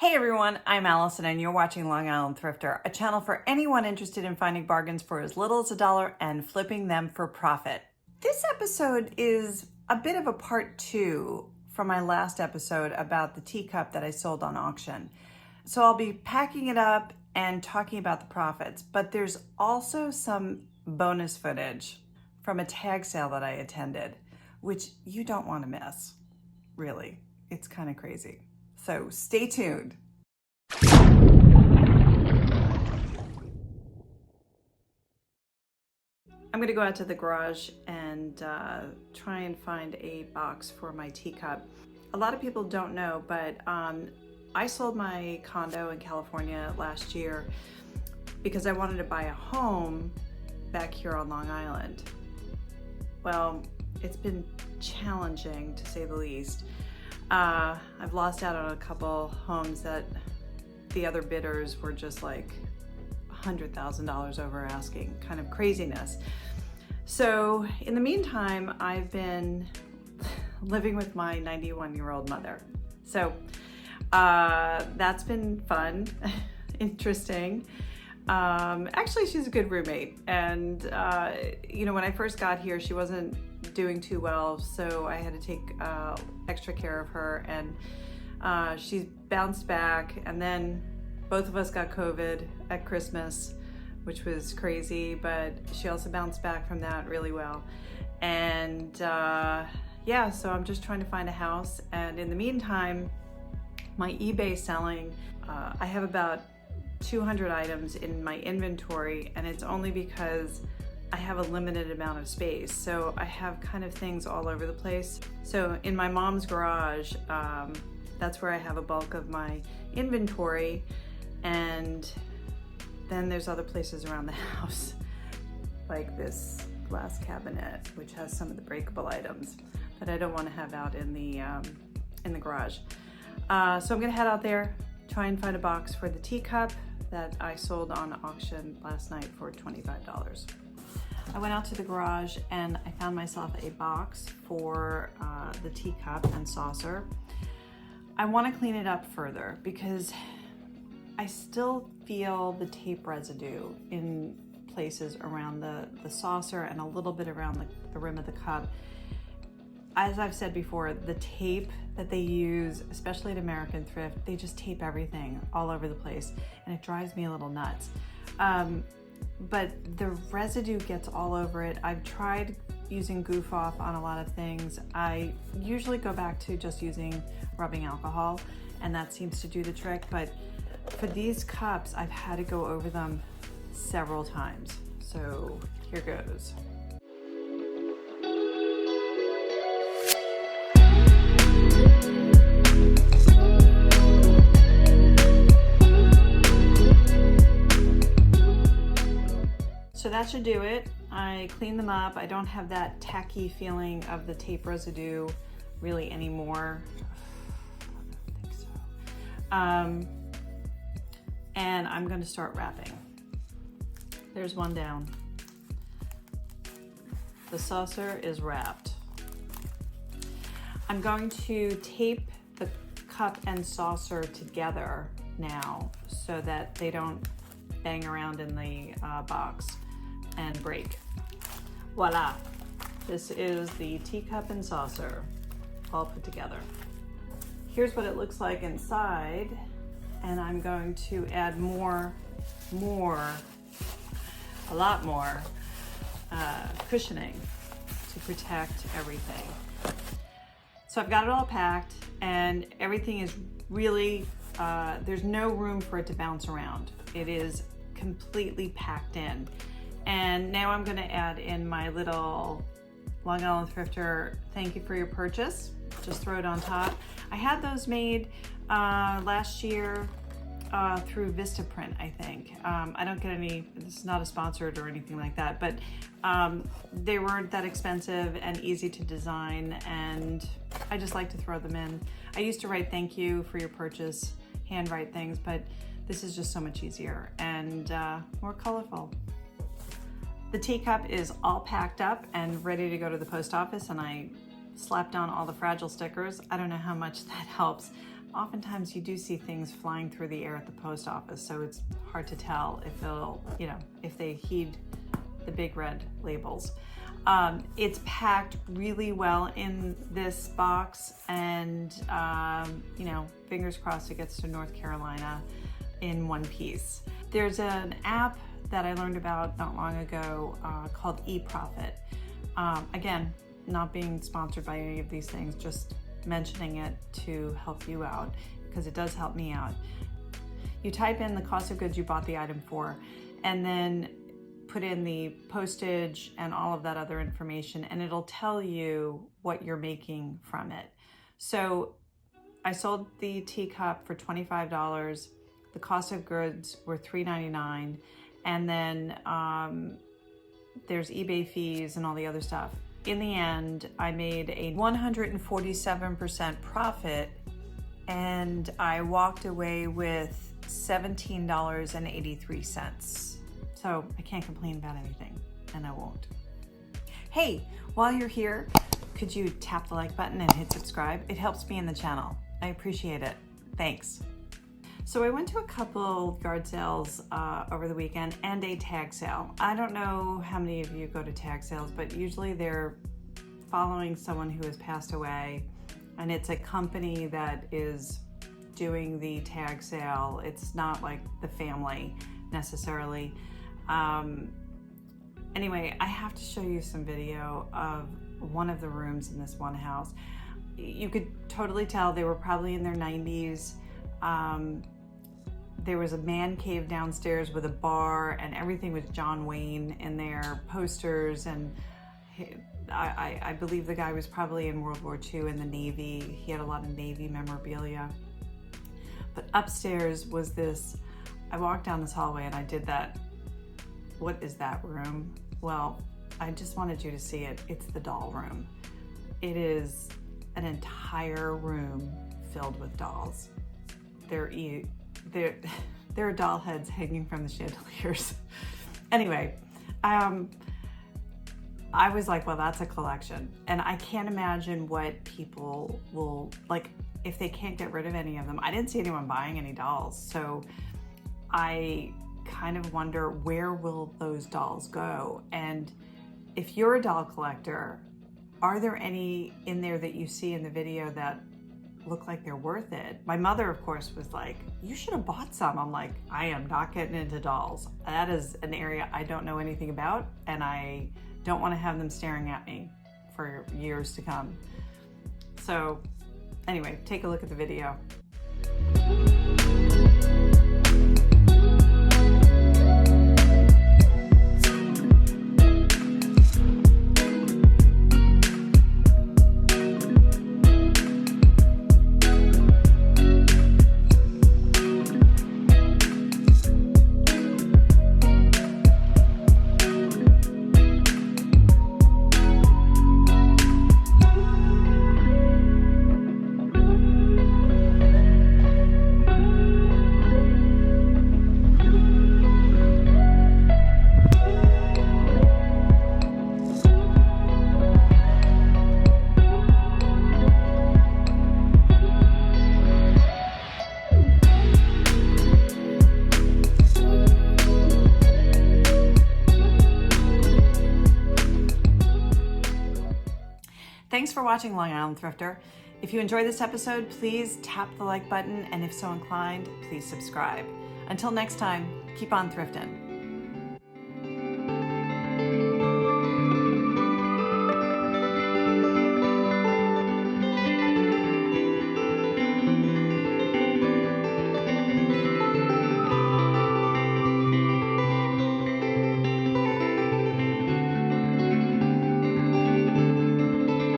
Hey everyone, I'm Allison and you're watching Long Island Thrifter, a channel for anyone interested in finding bargains for as little as $1 and flipping them for profit. This episode is a bit of a part 2 from my last episode about the teacup that I sold on auction. So I'll be packing it up and talking about the profits, but there's also some bonus footage from a tag sale that I attended, which you don't want to miss, really. It's kind of crazy. So stay tuned. I'm gonna go out to the garage and try and find a box for my teacup. A lot of people don't know, but I sold my condo in California last year because I wanted to buy a home back here on Long Island. Well, it's been challenging to say the least. I've lost out on a couple homes that the other bidders were just like $100,000 over asking, kind of craziness. So in the meantime, I've been living with my 91-year-old mother. So that's been fun, interesting. Actually, she's a good roommate. And, when I first got here, she wasn't doing too well, so I had to take extra care of her, and she's bounced back. And then both of us got COVID at Christmas, which was crazy, but she also bounced back from that really well. And yeah, so I'm just trying to find a house. And in the meantime, my eBay selling, I have about 200 items in my inventory, and it's only because I have a limited amount of space. So I have kind of things all over the place. So in my mom's garage, that's where I have a bulk of my inventory. And then there's other places around the house, like this glass cabinet, which has some of the breakable items that I don't want to have out in the garage. So I'm gonna head out there, try and find a box for the teacup that I sold on auction last night for $25. I went out to the garage and I found myself a box for the teacup and saucer. I want to clean it up further because I still feel the tape residue in places around the saucer and a little bit around the rim of the cup. As I've said before, the tape that they use, especially at American Thrift, they just tape everything all over the place, and it drives me a little nuts. But the residue gets all over it. I've tried using Goof Off on a lot of things. I usually go back to just using rubbing alcohol, and that seems to do the trick. But for these cups, I've had to go over them several times. So here goes. So that should do it. I cleaned them up. I don't have that tacky feeling of the tape residue really anymore. I don't think so. And I'm going to start wrapping. There's one down. The saucer is wrapped. I'm going to tape the cup and saucer together now so that they don't bang around in the box and break. Voila, this is the teacup and saucer all put together. Here's what it looks like inside, and I'm going to add a lot more cushioning to protect everything. So I've got it all packed, and everything is really, there's no room for it to bounce around. It is completely packed in. And now I'm gonna add in my little Long Island Thrifter thank you for your purchase. Just throw it on top. I had those made last year through Vistaprint, I think. I don't get any, this is not a sponsored or anything like that, but they weren't that expensive and easy to design, and I just like to throw them in. I used to write thank you for your purchase, handwrite things, but this is just so much easier and more colorful. The teacup is all packed up and ready to go to the post office, and I slapped on all the fragile stickers. I don't know how much that helps, oftentimes you do see things flying through the air at the post office, so it's hard to tell if they'll, if they heed the big red labels. It's packed really well in this box, and fingers crossed it gets to North Carolina in one piece. There's an app that I learned about not long ago called eProfit. Again, not being sponsored by any of these things, just mentioning it to help you out, because it does help me out. You type in the cost of goods you bought the item for, and then put in the postage and all of that other information, and it'll tell you what you're making from it. So I sold the teacup for $25. The cost of goods were $3.99, and then there's eBay fees and all the other stuff. In the end, I made a 147% profit, and I walked away with $17.83. So I can't complain about anything, and I won't. Hey, while you're here, could you tap the like button and hit subscribe? It helps me in the channel. I appreciate it. Thanks. So I went to a couple yard sales over the weekend and a tag sale. I don't know how many of you go to tag sales, but usually they're following someone who has passed away, and it's a company that is doing the tag sale. It's not like the family necessarily. Anyway, I have to show you some video of one of the rooms in this one house. You could totally tell they were probably in their 90s. There was a man cave downstairs with a bar, and everything was John Wayne in there, posters, and I believe the guy was probably in World War II in the Navy. He had a lot of Navy memorabilia. But upstairs was this, I walked down this hallway and I did that. What is that room? Well, I just wanted you to see it. It's the doll room. It is an entire room filled with dolls. There are doll heads hanging from the chandeliers. Anyway, I was like, well, that's a collection. And I can't imagine what people will, like, if they can't get rid of any of them. I didn't see anyone buying any dolls. So I kind of wonder, where will those dolls go? And if you're a doll collector, are there any in there that you see in the video that look like they're worth it? My mother, of course, was like, you should have bought some. I'm like, I am not getting into dolls. That is an area I don't know anything about, and I don't want to have them staring at me for years to come. So anyway, take a look at the video. Thanks for watching, Long Island Thrifter. If you enjoyed this episode, please tap the like button, and if so inclined, please subscribe. Until next time, keep on thrifting.